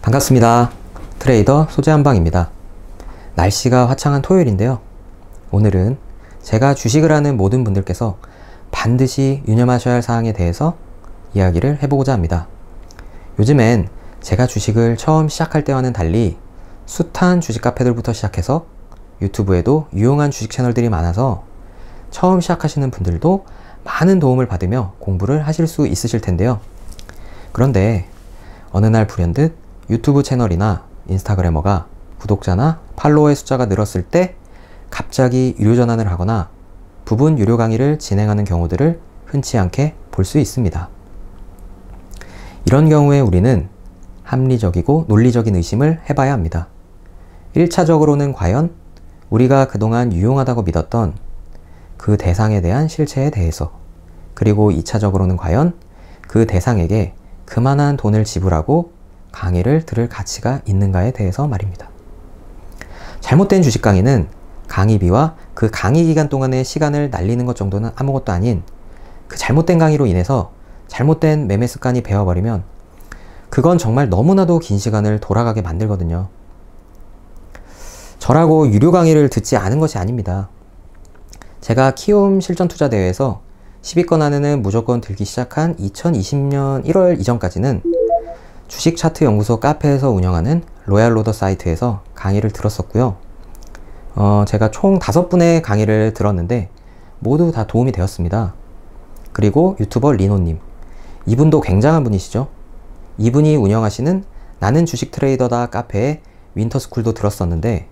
반갑습니다. 트레이더 소재한방입니다. 날씨가 화창한 토요일인데요. 오늘은 제가 주식을 하는 모든 분들께서 반드시 유념하셔야 할 사항에 대해서 이야기를 해보고자 합니다. 요즘엔 제가 주식을 처음 시작할 때와는 달리 숱한 주식 카페들부터 시작해서 유튜브에도 유용한 주식 채널들이 많아서 처음 시작하시는 분들도 많은 도움을 받으며 공부를 하실 수 있으실 텐데요. 그런데 어느 날 불현듯 유튜브 채널이나 인스타그래머가 구독자나 팔로워의 숫자가 늘었을 때 갑자기 유료 전환을 하거나 부분 유료 강의를 진행하는 경우들을 흔치 않게 볼 수 있습니다. 이런 경우에 우리는 합리적이고 논리적인 의심을 해봐야 합니다. 1차적으로는 과연 우리가 그동안 유용하다고 믿었던 그 대상에 대한 실체에 대해서, 그리고 2차적으로는 과연 그 대상에게 그만한 돈을 지불하고 강의를 들을 가치가 있는가에 대해서 말입니다. 잘못된 주식 강의는 강의비와 그 강의 기간 동안의 시간을 날리는 것 정도는 아무것도 아닌 그 잘못된 강의로 인해서 잘못된 매매 습관이 배워버리면 그건 정말 너무나도 긴 시간을 돌아가게 만들거든요. 저라고 유료 강의를 듣지 않은 것이 아닙니다. 제가 키움 실전투자대회에서 10위권 안에는 무조건 들기 시작한 2020년 1월 이전까지는 주식 차트 연구소 카페에서 운영하는 로얄로더 사이트에서 강의를 들었었고요. 제가 총 5분의 강의를 들었는데 모두 다 도움이 되었습니다. 그리고 유튜버 리노님, 이분도 굉장한 분이시죠. 이분이 운영하시는 나는 주식 트레이더다 카페에 윈터스쿨도 들었었는데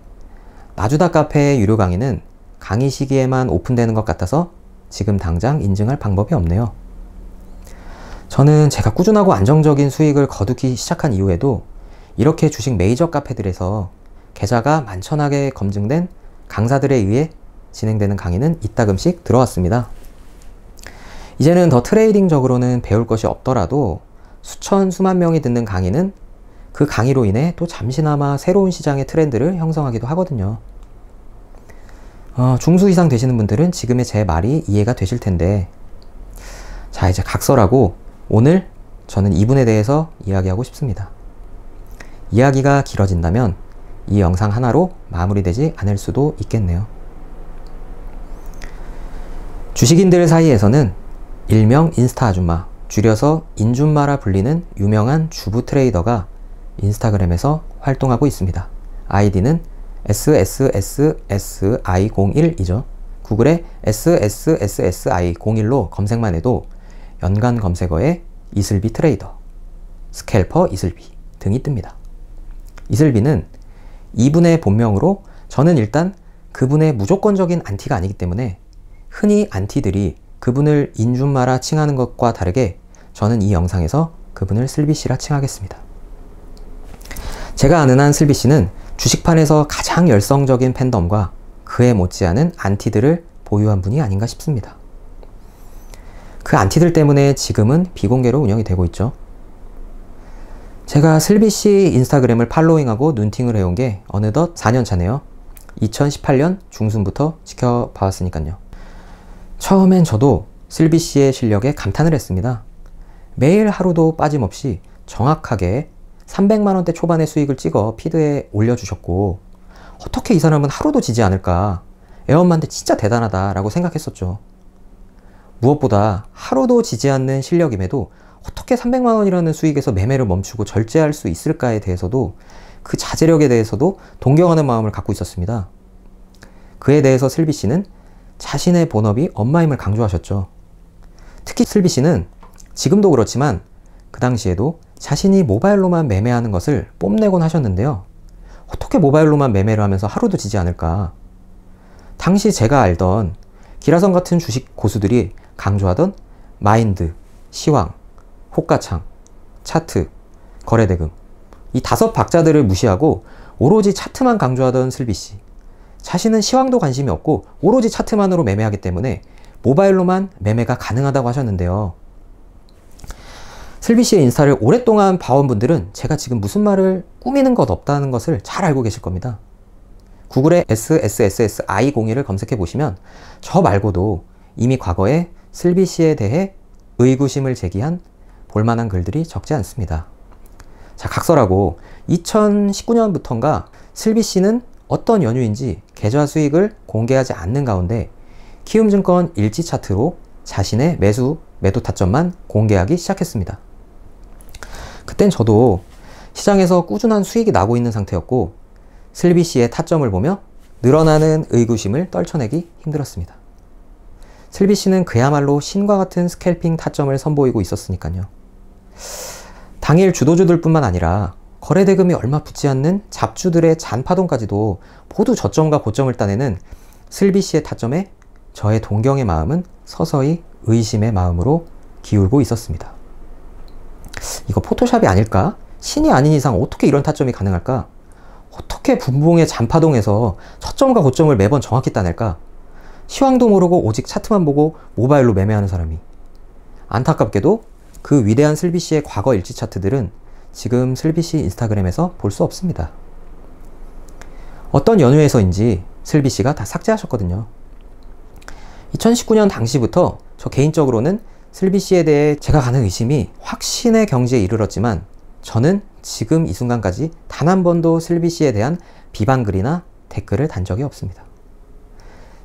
나주다 카페의 유료 강의는 강의 시기에만 오픈되는 것 같아서 지금 당장 인증할 방법이 없네요. 저는 제가 꾸준하고 안정적인 수익을 거두기 시작한 이후에도 이렇게 주식 메이저 카페들에서 계좌가 만천하게 검증된 강사들에 의해 진행되는 강의는 이따금씩 들어왔습니다. 이제는 더 트레이딩적으로는 배울 것이 없더라도 수천 수만 명이 듣는 강의는 그 강의로 인해 또 잠시나마 새로운 시장의 트렌드를 형성하기도 하거든요. 중수 이상 되시는 분들은 지금의 제 말이 이해가 되실 텐데, 자, 이제 각설하고 오늘 저는 이분에 대해서 이야기하고 싶습니다. 이야기가 길어진다면 이 영상 하나로 마무리되지 않을 수도 있겠네요. 주식인들 사이에서는 일명 인스타 아줌마, 줄여서 인줌마라 불리는 유명한 주부 트레이더가 인스타그램에서 활동하고 있습니다. 아이디는 SSSSI01이죠. 구글에 SSSSI01로 검색만 해도 연관 검색어에 이슬비 트레이더, 스캘퍼 이슬비 등이 뜹니다. 이슬비는 이분의 본명으로, 저는 일단 그분의 무조건적인 안티가 아니기 때문에 흔히 안티들이 그분을 인줌마라 칭하는 것과 다르게 저는 이 영상에서 그분을 슬비씨라 칭하겠습니다. 제가 아는 한 슬비씨는 주식판에서 가장 열성적인 팬덤과 그에 못지않은 안티들을 보유한 분이 아닌가 싶습니다. 그 안티들 때문에 지금은 비공개로 운영이 되고 있죠. 제가 슬비씨 인스타그램을 팔로잉하고 눈팅을 해온 게 어느덧 4년 차네요. 2018년 중순부터 지켜봐왔으니까요. 처음엔 저도 슬비씨의 실력에 감탄을 했습니다. 매일 하루도 빠짐없이 정확하게 300만원대 초반의 수익을 찍어 피드에 올려주셨고, 어떻게 이 사람은 하루도 지지 않을까, 애엄마인데 진짜 대단하다 라고 생각했었죠. 무엇보다 하루도 지지 않는 실력임에도 어떻게 300만원이라는 수익에서 매매를 멈추고 절제할 수 있을까에 대해서도, 그 자제력에 대해서도 동경하는 마음을 갖고 있었습니다. 그에 대해서 슬비씨는 자신의 본업이 엄마임을 강조하셨죠. 특히 슬비씨는 지금도 그렇지만 그 당시에도 자신이 모바일로만 매매하는 것을 뽐내곤 하셨는데요. 어떻게 모바일로만 매매를 하면서 하루도 지지 않을까? 당시 제가 알던 기라성 같은 주식 고수들이 강조하던 마인드, 시황, 호가창, 차트, 거래대금, 이 5박자들을 무시하고 오로지 차트만 강조하던 슬비씨. 자신은 시황도 관심이 없고 오로지 차트만으로 매매하기 때문에 모바일로만 매매가 가능하다고 하셨는데요. 슬비씨의 인스타를 오랫동안 봐온 분들은 제가 지금 무슨 말을 꾸미는 것 없다는 것을 잘 알고 계실 겁니다. 구글에 SSSSI01을 검색해 보시면 저 말고도 이미 과거에 슬비씨에 대해 의구심을 제기한 볼만한 글들이 적지 않습니다. 자, 각설하고 2019년부터인가 슬비 씨는 어떤 연유인지 계좌 수익을 공개하지 않는 가운데 키움증권 일지 차트로 자신의 매도 타점만 공개하기 시작했습니다. 그땐 저도 시장에서 꾸준한 수익이 나고 있는 상태였고 슬비 씨의 타점을 보며 늘어나는 의구심을 떨쳐내기 힘들었습니다. 슬비 씨는 그야말로 신과 같은 스캘핑 타점을 선보이고 있었으니까요. 당일 주도주들 뿐만 아니라 거래대금이 얼마 붙지 않는 잡주들의 잔파동까지도 모두 저점과 고점을 따내는 슬비 씨의 타점에 저의 동경의 마음은 서서히 의심의 마음으로 기울고 있었습니다. 이거 포토샵이 아닐까? 신이 아닌 이상 어떻게 이런 타점이 가능할까? 어떻게 분봉의 잔파동에서 저점과 고점을 매번 정확히 따낼까? 시황도 모르고 오직 차트만 보고 모바일로 매매하는 사람이. 안타깝게도 그 위대한 슬비 씨의 과거 일지 차트들은 지금 슬비 씨 인스타그램에서 볼 수 없습니다. 어떤 연유에서인지 슬비 씨가 다 삭제하셨거든요. 2019년 당시부터 저 개인적으로는 슬비 씨에 대해 제가 가는 의심이 확신의 경지에 이르렀지만 저는 지금 이 순간까지 단 한 번도 슬비 씨에 대한 비방글이나 댓글을 단 적이 없습니다.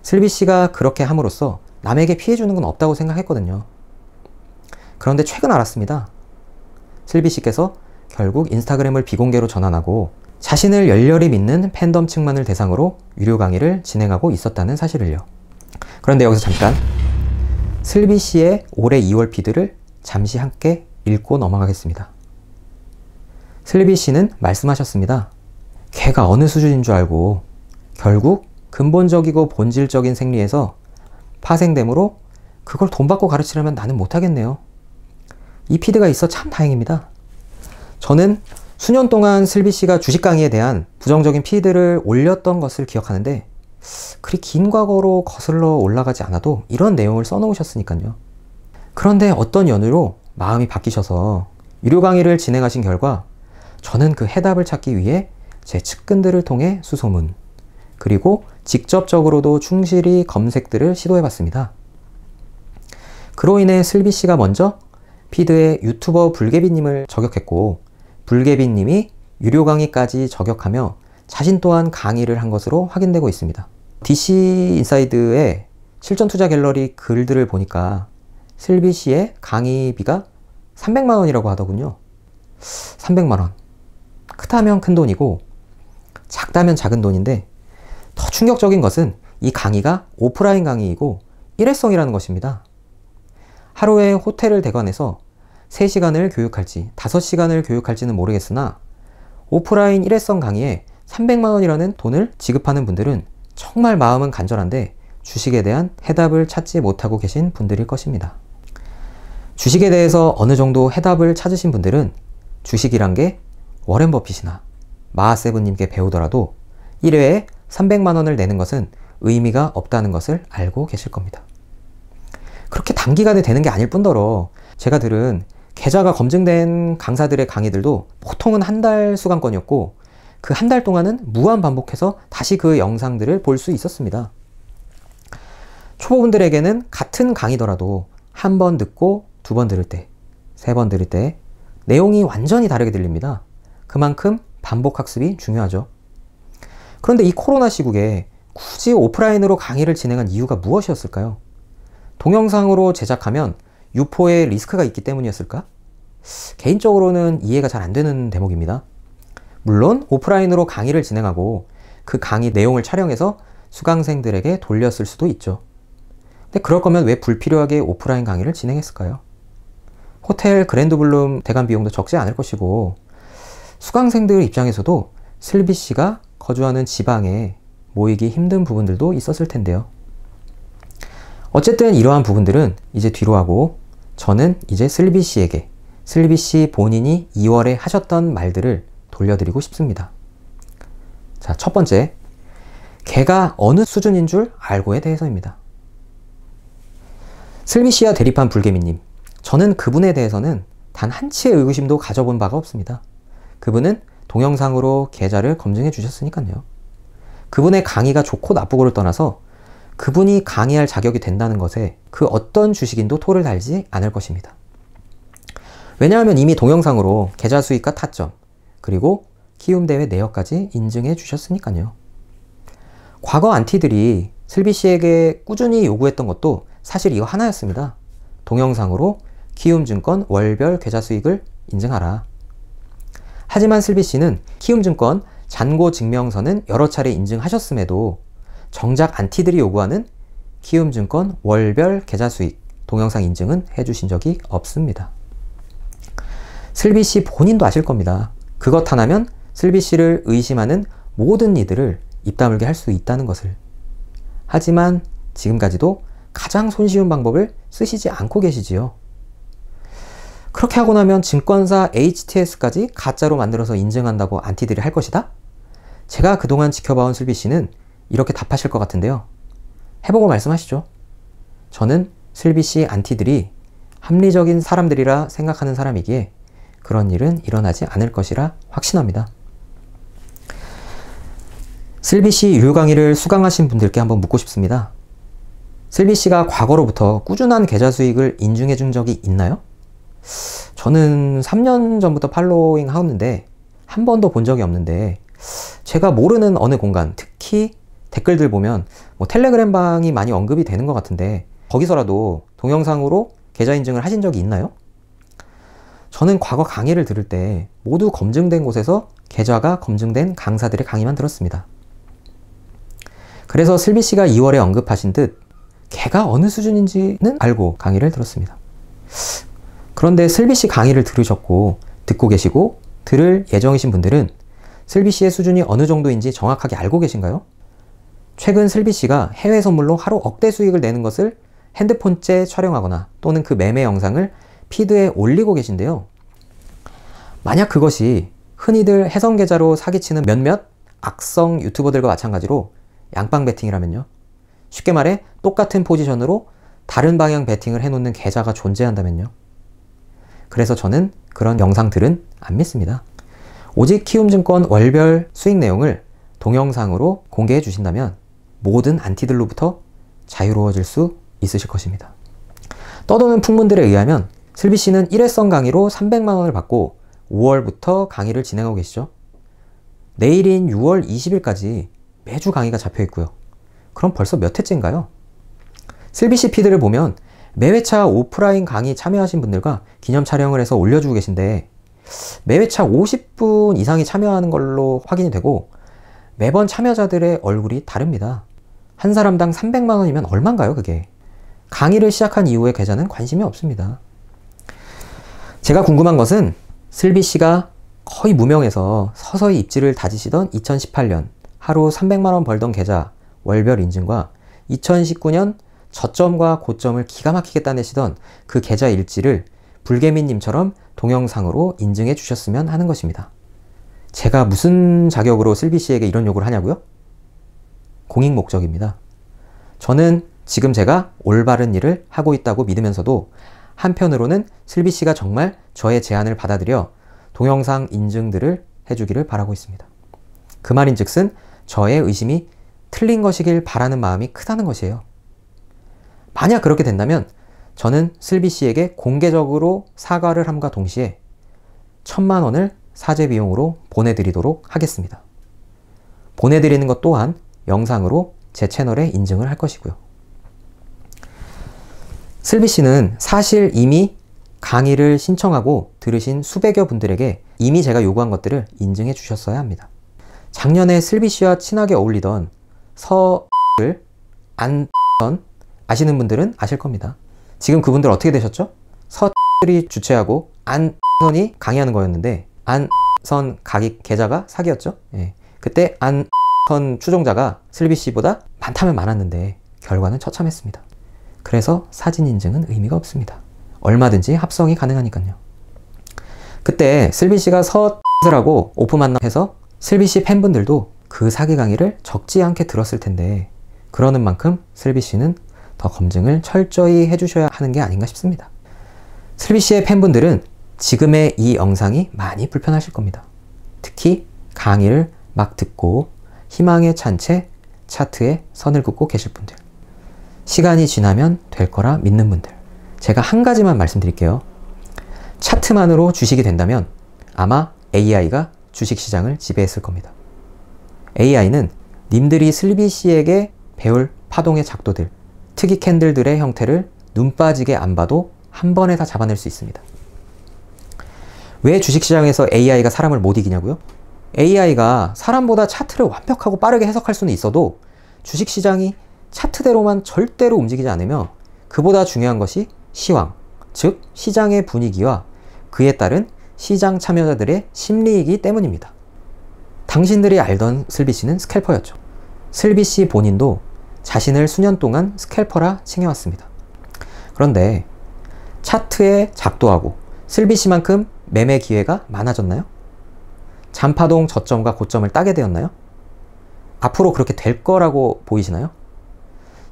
슬비 씨가 그렇게 함으로써 남에게 피해주는 건 없다고 생각했거든요. 그런데 최근 알았습니다. 슬비 씨께서 결국 인스타그램을 비공개로 전환하고 자신을 열렬히 믿는 팬덤층만을 대상으로 유료 강의를 진행하고 있었다는 사실을요. 그런데 여기서 잠깐 슬비 씨의 올해 2월 피드를 잠시 함께 읽고 넘어가겠습니다. 슬비 씨는 말씀하셨습니다. 걔가 어느 수준인 줄 알고 결국 근본적이고 본질적인 생리에서 파생되므로 그걸 돈 받고 가르치려면 나는 못하겠네요. 이 피드가 있어 참 다행입니다. 저는 수년 동안 슬비 씨가 주식 강의에 대한 부정적인 피드를 올렸던 것을 기억하는데 그리 긴 과거로 거슬러 올라가지 않아도 이런 내용을 써놓으셨으니까요. 그런데 어떤 연유로 마음이 바뀌셔서 유료 강의를 진행하신 결과 저는 그 해답을 찾기 위해 제 측근들을 통해 수소문 그리고 직접적으로도 충실히 검색들을 시도해봤습니다. 그로 인해 슬비 씨가 먼저 피드에 유튜버 불개비님을 저격했고 불개비님이 유료 강의까지 저격하며 자신 또한 강의를 한 것으로 확인되고 있습니다. DC 인사이드의 실전 투자 갤러리 글들을 보니까 슬비 씨의 강의비가 300만 원이라고 하더군요. 300만 원. 크다면 큰 돈이고 작다면 작은 돈인데 더 충격적인 것은 이 강의가 오프라인 강의이고 일회성이라는 것입니다. 하루에 호텔을 대관해서 3시간을 교육할지 5시간을 교육할지는 모르겠으나 오프라인 일회성 강의에 300만 원이라는 돈을 지급하는 분들은 정말 마음은 간절한데 주식에 대한 해답을 찾지 못하고 계신 분들일 것입니다. 주식에 대해서 어느 정도 해답을 찾으신 분들은 주식이란 게 워렌 버핏이나 마하세븐님께 배우더라도 1회에 300만 원을 내는 것은 의미가 없다는 것을 알고 계실 겁니다. 그렇게 단기간에 되는 게 아닐 뿐더러 제가 들은 계좌가 검증된 강사들의 강의들도 보통은 한 달 수강권이었고 그 한 달 동안은 무한 반복해서 다시 그 영상들을 볼 수 있었습니다. 초보분들에게는 같은 강의더라도 한 번 듣고 2번 들을 때, 3번 들을 때 내용이 완전히 다르게 들립니다. 그만큼 반복 학습이 중요하죠. 그런데 이 코로나 시국에 굳이 오프라인으로 강의를 진행한 이유가 무엇이었을까요? 동영상으로 제작하면 유포의 리스크가 있기 때문이었을까? 개인적으로는 이해가 잘 안 되는 대목입니다. 물론 오프라인으로 강의를 진행하고 그 강의 내용을 촬영해서 수강생들에게 돌렸을 수도 있죠. 근데 그럴 거면 왜 불필요하게 오프라인 강의를 진행했을까요? 호텔 그랜드블룸 대관 비용도 적지 않을 것이고 수강생들 입장에서도 슬비 씨가 거주하는 지방에 모이기 힘든 부분들도 있었을 텐데요. 어쨌든 이러한 부분들은 이제 뒤로 하고 저는 이제 슬비 씨에게 슬비 씨 본인이 2월에 하셨던 말들을 돌려드리고 싶습니다. 자, 첫 번째, 걔가 어느 수준인 줄 알고에 대해서입니다. 슬비 씨와 대립한 불개미님, 저는 그분에 대해서는 단 한치의 의구심도 가져본 바가 없습니다. 그분은 동영상으로 계좌를 검증해 주셨으니까요. 그분의 강의가 좋고 나쁘고를 떠나서 그분이 강의할 자격이 된다는 것에 그 어떤 주식인도 토를 달지 않을 것입니다. 왜냐하면 이미 동영상으로 계좌 수익과 타점, 그리고 키움대회 내역까지 인증해 주셨으니까요. 과거 안티들이 슬비씨에게 꾸준히 요구했던 것도 사실 이거 하나였습니다. 동영상으로 키움증권 월별 계좌 수익을 인증하라. 하지만 슬비씨는 키움증권 잔고증명서는 여러 차례 인증하셨음에도 정작 안티들이 요구하는 키움증권 월별 계좌 수익 동영상 인증은 해주신 적이 없습니다. 슬비씨 본인도 아실 겁니다. 그것 하나면 슬비씨를 의심하는 모든 이들을 입 다물게 할 수 있다는 것을. 하지만 지금까지도 가장 손쉬운 방법을 쓰시지 않고 계시지요. 그렇게 하고 나면 증권사 HTS까지 가짜로 만들어서 인증한다고 안티들이 할 것이다? 제가 그동안 지켜봐온 슬비씨는 이렇게 답하실 것 같은데요. 해보고 말씀하시죠. 저는 슬비씨 안티들이 합리적인 사람들이라 생각하는 사람이기에 그런 일은 일어나지 않을 것이라 확신합니다. 슬비씨 유료 강의를 수강하신 분들께 한번 묻고 싶습니다. 슬비씨가 과거로부터 꾸준한 계좌 수익을 인증해 준 적이 있나요? 저는 3년 전부터 팔로잉 하는데 한 번도 본 적이 없는데 제가 모르는 어느 공간, 특히 댓글들 보면 뭐 텔레그램 방이 많이 언급이 되는 것 같은데 거기서라도 동영상으로 계좌 인증을 하신 적이 있나요? 저는 과거 강의를 들을 때 모두 검증된 곳에서 계좌가 검증된 강사들의 강의만 들었습니다. 그래서 슬비씨가 2월에 언급하신 듯 걔가 어느 수준인지는 알고 강의를 들었습니다. 그런데 슬비씨 강의를 들으셨고 듣고 계시고 들을 예정이신 분들은 슬비씨의 수준이 어느 정도인지 정확하게 알고 계신가요? 최근 슬비씨가 해외 선물로 하루 억대 수익을 내는 것을 핸드폰째 촬영하거나 또는 그 매매 영상을 피드에 올리고 계신데요. 만약 그것이 흔히들 해성 계좌로 사기치는 몇몇 악성 유튜버들과 마찬가지로 양빵 베팅이라면요. 쉽게 말해 똑같은 포지션으로 다른 방향 베팅을 해놓는 계좌가 존재한다면요. 그래서 저는 그런 영상들은 안 믿습니다. 오직 키움증권 월별 수익 내용을 동영상으로 공개해 주신다면 모든 안티들로부터 자유로워질 수 있으실 것입니다. 떠도는 풍문들에 의하면 슬비씨는 일회성 강의로 300만 원을 받고 5월부터 강의를 진행하고 계시죠. 내일인 6월 20일까지 매주 강의가 잡혀 있고요. 그럼 벌써 몇 회째인가요? 슬비씨 피드를 보면 매회차 오프라인 강의 참여하신 분들과 기념 촬영을 해서 올려주고 계신데 매회차 50분 이상이 참여하는 걸로 확인이 되고 매번 참여자들의 얼굴이 다릅니다. 한 사람당 300만 원이면 얼마인가요, 그게? 강의를 시작한 이후에 계좌는 관심이 없습니다. 제가 궁금한 것은 슬비씨가 거의 무명해서 서서히 입지를 다지시던 2018년 하루 300만 원 벌던 계좌 월별 인증과 2019년 저점과 고점을 기가 막히게 따내시던 그 계좌 일지를 불개미님처럼 동영상으로 인증해 주셨으면 하는 것입니다. 제가 무슨 자격으로 슬비씨에게 이런 요구를 하냐고요? 공익 목적입니다. 저는 지금 제가 올바른 일을 하고 있다고 믿으면서도 한편으로는 슬비씨가 정말 저의 제안을 받아들여 동영상 인증들을 해주기를 바라고 있습니다. 그 말인즉슨 저의 의심이 틀린 것이길 바라는 마음이 크다는 것이에요. 만약 그렇게 된다면 저는 슬비씨에게 공개적으로 사과를 함과 동시에 1,000만 원을 사죄 비용으로 보내드리도록 하겠습니다. 보내드리는 것 또한 영상으로 제 채널에 인증을 할 것이고요. 슬비씨는 사실 이미 강의를 신청하고 들으신 수백여 분들에게 이미 제가 요구한 것들을 인증해 주셨어야 합니다. 작년에 슬비씨와 친하게 어울리던 서를 안선 아시는 분들은 아실 겁니다. 지금 그분들 어떻게 되셨죠? 서들이 주최하고 안선이 강의하는 거였는데 안선 가기 계좌가 사기였죠. 예. 그때 안선 추종자가 슬비씨보다 많다면 많았는데 결과는 처참했습니다. 그래서 사진 인증은 의미가 없습니다. 얼마든지 합성이 가능하니까요. 그때 슬비씨가 서라고 오프 만남해서 슬비씨 팬분들도 그 사기 강의를 적지 않게 들었을 텐데 그러는 만큼 슬비씨는 더 검증을 철저히 해주셔야 하는 게 아닌가 싶습니다. 슬비씨의 팬분들은 지금의 이 영상이 많이 불편하실 겁니다. 특히 강의를 막 듣고 희망에 찬 채 차트에 선을 긋고 계실 분들, 시간이 지나면 될 거라 믿는 분들, 제가 한 가지만 말씀드릴게요. 차트만으로 주식이 된다면 아마 AI가 주식시장을 지배했을 겁니다. AI는 님들이 슬비 씨에게 배울 파동의 작도들, 특이 캔들들의 형태를 눈 빠지게 안 봐도 한 번에 다 잡아낼 수 있습니다. 왜 주식시장에서 AI가 사람을 못 이기냐고요? AI가 사람보다 차트를 완벽하고 빠르게 해석할 수는 있어도 주식시장이 차트대로만 절대로 움직이지 않으며 그보다 중요한 것이 시황, 즉 시장의 분위기와 그에 따른 시장 참여자들의 심리이기 때문입니다. 당신들이 알던 슬비 씨는 스캘퍼였죠. 슬비 씨 본인도 자신을 수년 동안 스캘퍼라 칭해왔습니다. 그런데 차트에 작도하고 슬비 씨만큼 매매 기회가 많아졌나요? 잔파동 저점과 고점을 따게 되었나요? 앞으로 그렇게 될 거라고 보이시나요?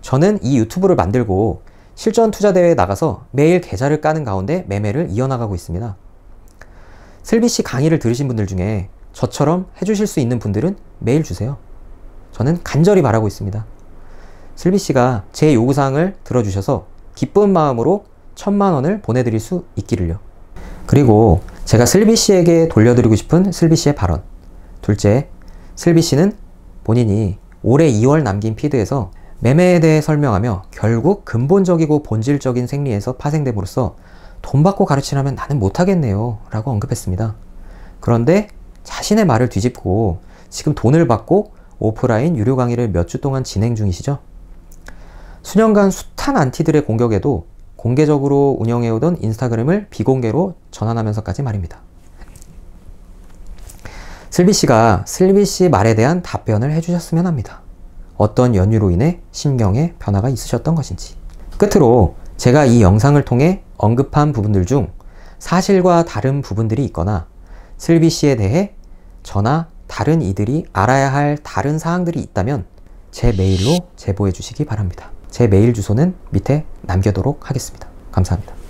저는 이 유튜브를 만들고 실전 투자 대회에 나가서 매일 계좌를 까는 가운데 매매를 이어나가고 있습니다. 슬비 씨 강의를 들으신 분들 중에 저처럼 해주실 수 있는 분들은 메일 주세요. 저는 간절히 바라고 있습니다. 슬비 씨가 제 요구사항을 들어주셔서 기쁜 마음으로 1000만 원을 보내드릴 수 있기를요. 그리고 제가 슬비 씨에게 돌려드리고 싶은 슬비 씨의 발언. 둘째, 슬비 씨는 본인이 올해 2월 남긴 피드에서 매매에 대해 설명하며 결국 근본적이고 본질적인 생리에서 파생됨으로써 돈 받고 가르치라면 나는 못하겠네요 라고 언급했습니다. 그런데 자신의 말을 뒤집고 지금 돈을 받고 오프라인 유료 강의를 몇 주 동안 진행 중이시죠? 수년간 숱한 안티들의 공격에도 공개적으로 운영해오던 인스타그램을 비공개로 전환하면서까지 말입니다. 슬비 씨가 슬비 씨 말에 대한 답변을 해주셨으면 합니다. 어떤 연유로 인해 심경에 변화가 있으셨던 것인지. 끝으로 제가 이 영상을 통해 언급한 부분들 중 사실과 다른 부분들이 있거나 슬비 씨에 대해 저나 다른 이들이 알아야 할 다른 사항들이 있다면 제 메일로 제보해 주시기 바랍니다. 제 메일 주소는 밑에 남겨도록 하겠습니다. 감사합니다.